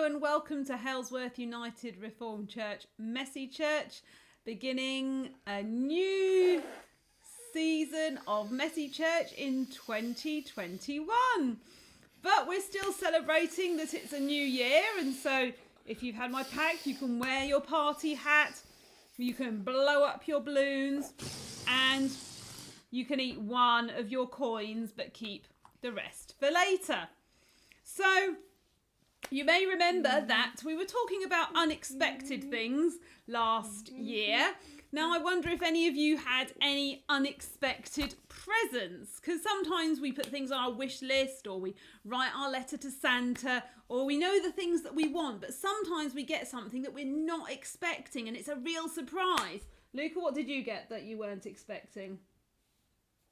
Hello and welcome to Halesworth United Reformed Church, Messy Church, beginning a new season of Messy Church in 2021. But we're still celebrating that it's a new year, and so if you've had my pack, you can wear your party hat, you can blow up your balloons, and you can eat one of your coins but keep the rest for later. So you may remember that we were talking about unexpected things last year. Now, I wonder if any of you had any unexpected presents, because sometimes we put things on our wish list, or we write our letter to Santa, or we know the things that we want, but sometimes we get something that we're not expecting and it's a real surprise. Luca, what did you get that you weren't expecting?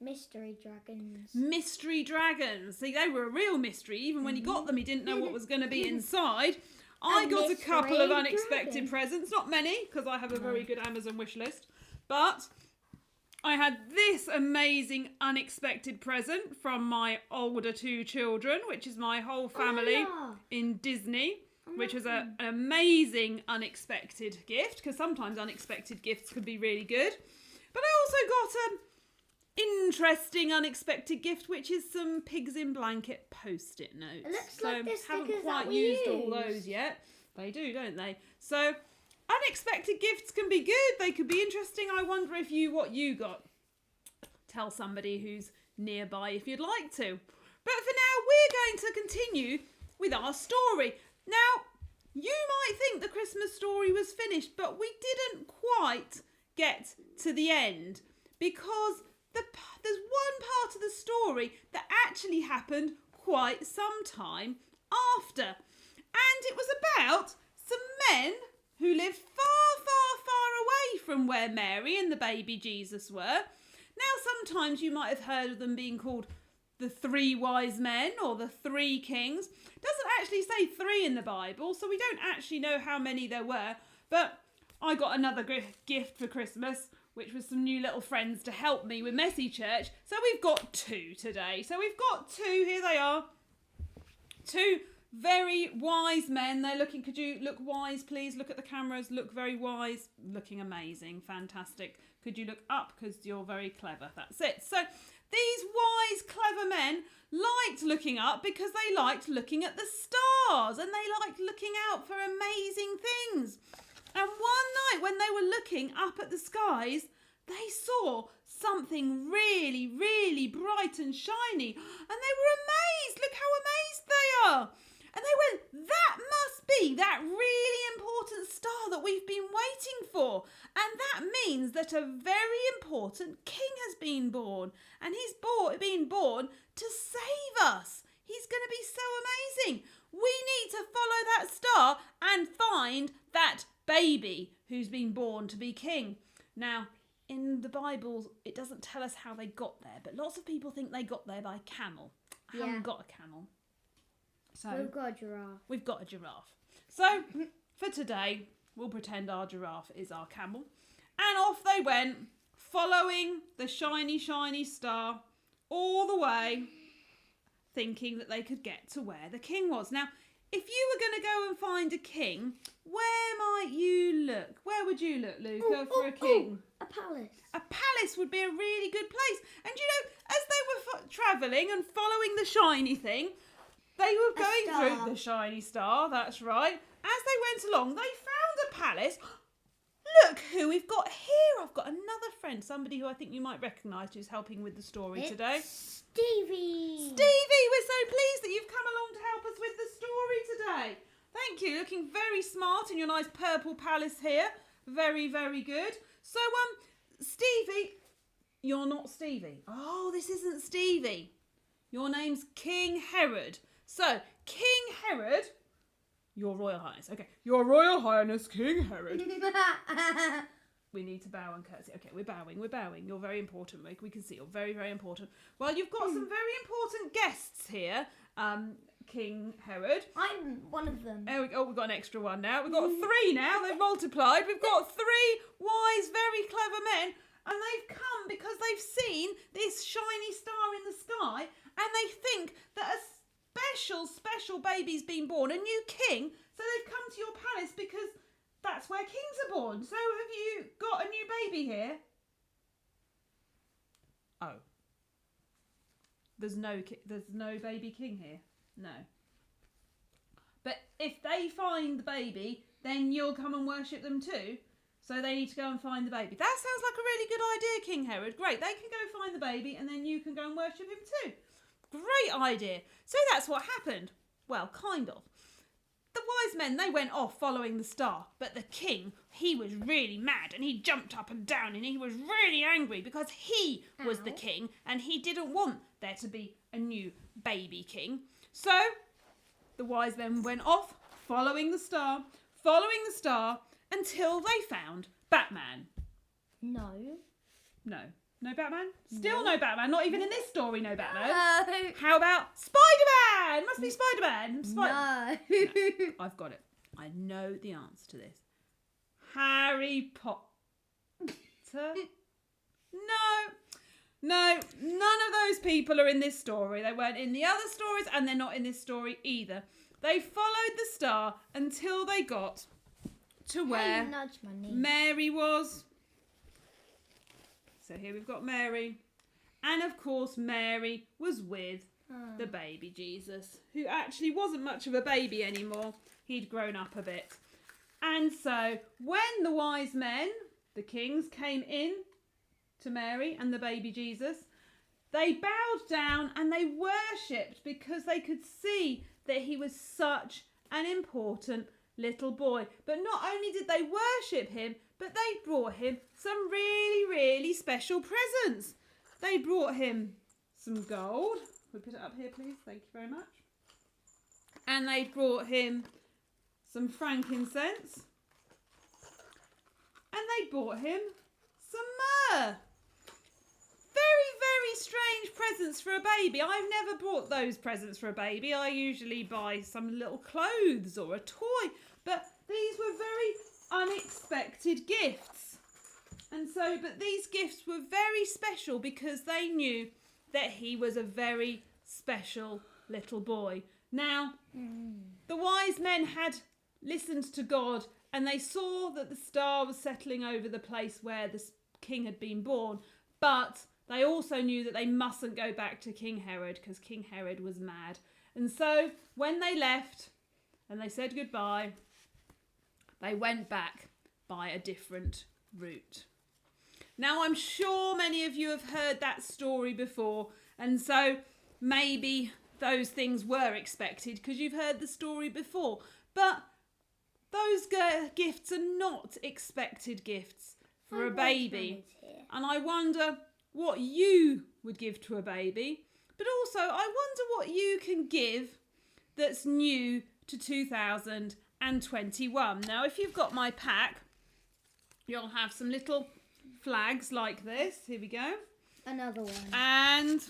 Mystery dragons. Mystery dragons. See, they were a real mystery. Even when he got them, he didn't know what was going to be inside. I got a couple of unexpected presents. Not many, because I have a very good Amazon wish list. But I had this amazing unexpected present from my older two children, which is my whole family in Disney, which was an amazing unexpected gift, because sometimes unexpected gifts can be really good. But I also got a interesting unexpected gift, which is some pigs in blanket post-it notes. It looks like the haven't stickers quite that we used use. all those yet. They do, don't they? So unexpected gifts can be good. They could be interesting. I wonder if what you got. Tell somebody who's nearby if you'd like to. But for now, we're going to continue with our story. Now, you might think the Christmas story was finished, but we didn't quite get to the end, because there's one part of the story that actually happened quite some time after. And it was about some men who lived far, far, far away from where Mary and the baby Jesus were. Now, sometimes you might have heard of them being called the three wise men or the three kings. It doesn't actually say three in the Bible, so we don't actually know how many there were. But I got another gift for Christmas, which was some new little friends to help me with Messy Church. So we've got two today. So we've got two, here they are. Two very wise men. They're looking, could you look wise, please? Look at the cameras, look very wise. Looking amazing, fantastic. Could you look up, because you're very clever. That's it. So these wise, clever men liked looking up because they liked looking at the stars, and they liked looking out for amazing things. And one night when they were looking up at the skies, they saw something really, really bright and shiny. And they were amazed. Look how amazed they are. And they went, that must be that really important star that we've been waiting for. And that means that a very important king has been born. And he's been born to save us. He's going to be so amazing. We need to follow that star and find that baby who's been born to be king. Now, in the Bible, it doesn't tell us how they got there, but lots of people think they got there by camel. I haven't got a camel. So we've got a giraffe. We've got a giraffe. So for today, we'll pretend our giraffe is our camel. And off they went, following the shiny, shiny star all the way, thinking that they could get to where the king was. Now, if you were going to go and find a king, where might you look? Where would you look, Luca, for a king? A palace. A palace would be a really good place. And you know, as they were travelling and following the shiny thing, they were going through the shiny star, that's right. As they went along, they found a palace. Look who we've got here. I've got another friend, somebody who I think you might recognise, who's helping with the story today. Stevie! Stevie, we're so pleased that you've come along to help us with the story today. Thank you, looking very smart in your nice purple palace here. Very, very good. So, Stevie, you're not Stevie. Oh, this isn't Stevie. Your name's King Herod. So, King Herod, your Royal Highness. Okay, your Royal Highness, King Herod. We need to bow and curtsy. Okay, we're bowing. You're very important, Rick. We can see you're very, very important. Well, you've got some very important guests here, King Herod. I'm one of them. We've got an extra one now. We've got three now. They've multiplied. We've got three wise, very clever men, and they've come because they've seen this shiny star in the sky, and they think that a special baby's been born, a new king. So they've come to your palace because that's where kings are born. So have you got a new baby here? Oh. There's no baby king here. No. But if they find the baby, then you'll come and worship them too. So they need to go and find the baby. That sounds like a really good idea, King Herod. Great. They can go find the baby and then you can go and worship him too. Great idea. So that's what happened. Well, kind of. The wise men, they went off following the star. But the king, he was really mad and he jumped up and down and he was really angry because he was the king and he didn't want there to be a new baby king. So the wise men went off following the star until they found Batman. No. No Batman? Still no Batman. Not even in this story, no Batman. No. How about Spider-Man? Must be Spider-Man. No. I've got it. I know the answer to this. Harry Potter. No, none of those people are in this story. They weren't in the other stories and they're not in this story either. They followed the star until they got to where Mary was. So here we've got Mary. And of course Mary was with the baby Jesus, who actually wasn't much of a baby anymore. He'd grown up a bit. And so when the wise men, the kings, came in to Mary and the baby Jesus, they bowed down and they worshipped because they could see that he was such an important little boy. But not only did they worship him, but they brought him some really, really special presents. They brought him some gold. Can we put it up here, please? Thank you very much. And they brought him some frankincense. And they brought him some myrrh. Very, very strange presents for a baby. I've never bought those presents for a baby. I usually buy some little clothes or a toy. But these were very unexpected gifts. And so, but these gifts were very special because they knew that he was a very special little boy. Now, the wise men had listened to God and they saw that the star was settling over the place where the king had been born. But they also knew that they mustn't go back to King Herod because King Herod was mad. And so when they left and they said goodbye, they went back by a different route. Now, I'm sure many of you have heard that story before, and so maybe those things were expected because you've heard the story before. But those gifts are not expected gifts for a baby. And I wonder what you would give to a baby. But also, I wonder what you can give that's new to 2021. Now, if you've got my pack, you'll have some little flags like this. Here we go. Another one. And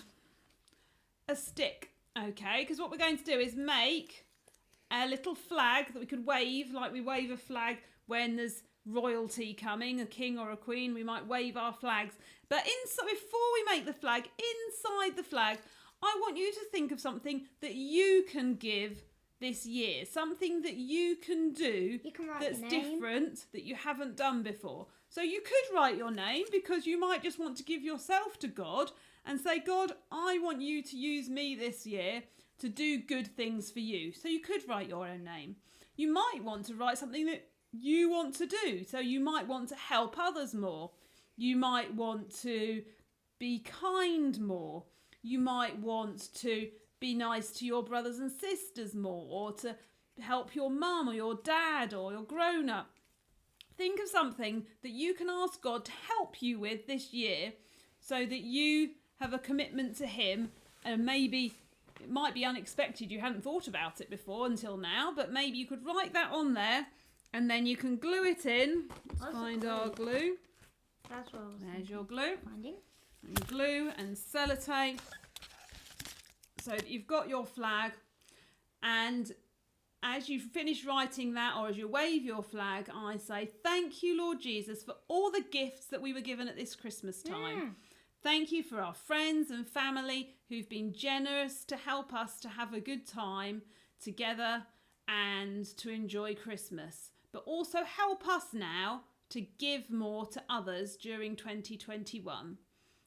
a stick. Okay, because what we're going to do is make a little flag that we could wave, like we wave a flag when there's royalty coming, a king or a queen, we might wave our flags. But before we make the flag, inside the flag, I want you to think of something that you can give this year, something that you can do that's different, that you haven't done before. So you could write your name because you might just want to give yourself to God and say, God, I want you to use me this year to do good things for you. So you could write your own name. You might want to write something that you want to do. So you might want to help others more. You might want to be kind more. You might want to be nice to your brothers and sisters more, or to help your mum or your dad or your grown-up. Think of something that you can ask God to help you with this year so that you have a commitment to him, and maybe it might be unexpected. You hadn't thought about it before until now, but maybe you could write that on there and then you can glue it in. Let's find our glue. That's what I was There's your glue. finding. And glue and sellotape. So that you've got your flag, and as you finish writing that, or as you wave your flag, I say, thank you, Lord Jesus, for all the gifts that we were given at this Christmas time. Thank you for our friends and family who've been generous to help us to have a good time together and to enjoy Christmas. But also help us now to give more to others during 2021.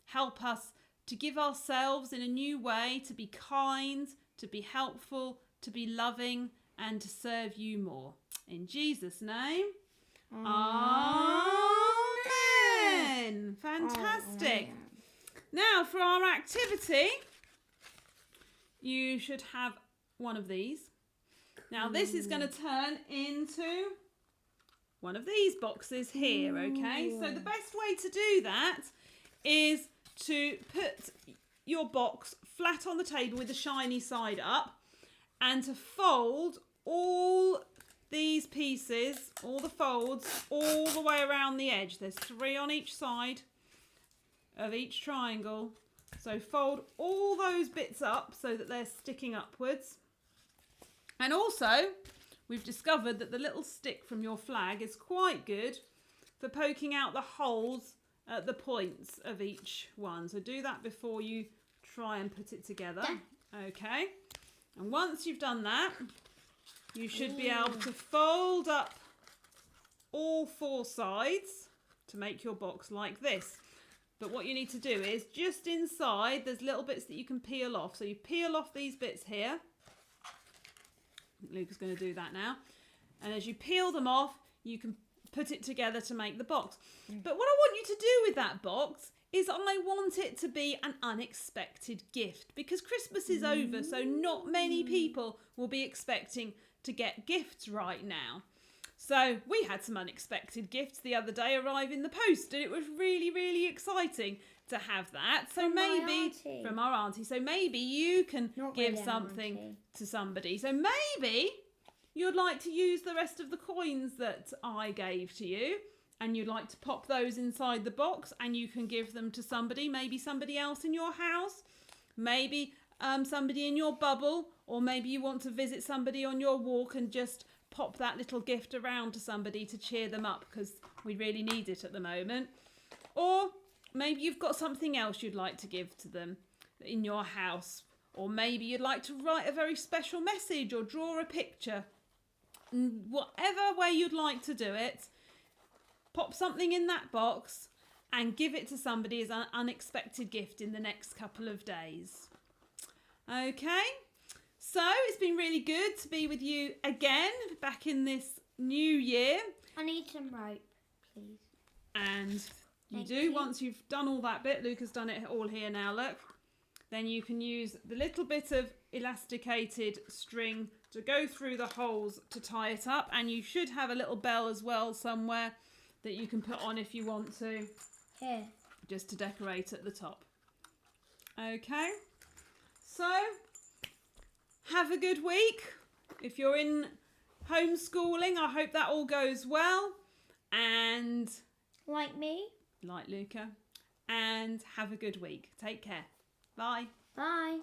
Help us to give ourselves in a new way, to be kind, to be helpful, to be loving, and to serve you more. In Jesus' name, Amen. Fantastic. Amen. Now for our activity, you should have one of these. Now this is going to turn into one of these boxes here, okay? So the best way to do that is to put your box flat on the table with the shiny side up and to fold all these pieces, all the folds, all the way around the edge. There's 3 on each side of each triangle. So fold all those bits up so that they're sticking upwards. And also, we've discovered that the little stick from your flag is quite good for poking out the holes at the points of each one. So do that before you try and put it together. Okay. And once you've done that, you should be able to fold up all 4 sides to make your box like this. But what you need to do is just inside, there's little bits that you can peel off. So you peel off these bits here. Luke is going to do that now. And as you peel them off, you can put it together to make the box. But what I want you to do with that box is I want it to be an unexpected gift, because Christmas is over, so not many people will be expecting to get gifts right now. So we had some unexpected gifts the other day arrive in the post, and it was really, really exciting to have that. So From my maybe auntie. from our auntie. So maybe you can Not give really an something auntie. to somebody. So maybe you'd like to use the rest of the coins that I gave to you, and you'd like to pop those inside the box, and you can give them to somebody, maybe somebody else in your house, maybe somebody in your bubble, or maybe you want to visit somebody on your walk and just pop that little gift around to somebody to cheer them up, because we really need it at the moment. Or maybe you've got something else you'd like to give to them in your house, or maybe you'd like to write a very special message or draw a picture. Whatever way you'd like to do it, pop something in that box and give it to somebody as an unexpected gift in the next couple of days. Okay, so it's been really good to be with you again back in this new year. I need some rope, please. And you Thank do, you. once you've done all that bit, Luke has done it all here now, look. Then you can use the little bit of elasticated string to go through the holes to tie it up. And you should have a little bell as well somewhere that you can put on if you want to, Here. just to decorate at the top. Okay, so have a good week. If you're in homeschooling, I hope that all goes well. And Like me. like Luca. And have a good week. Take care. Bye. Bye.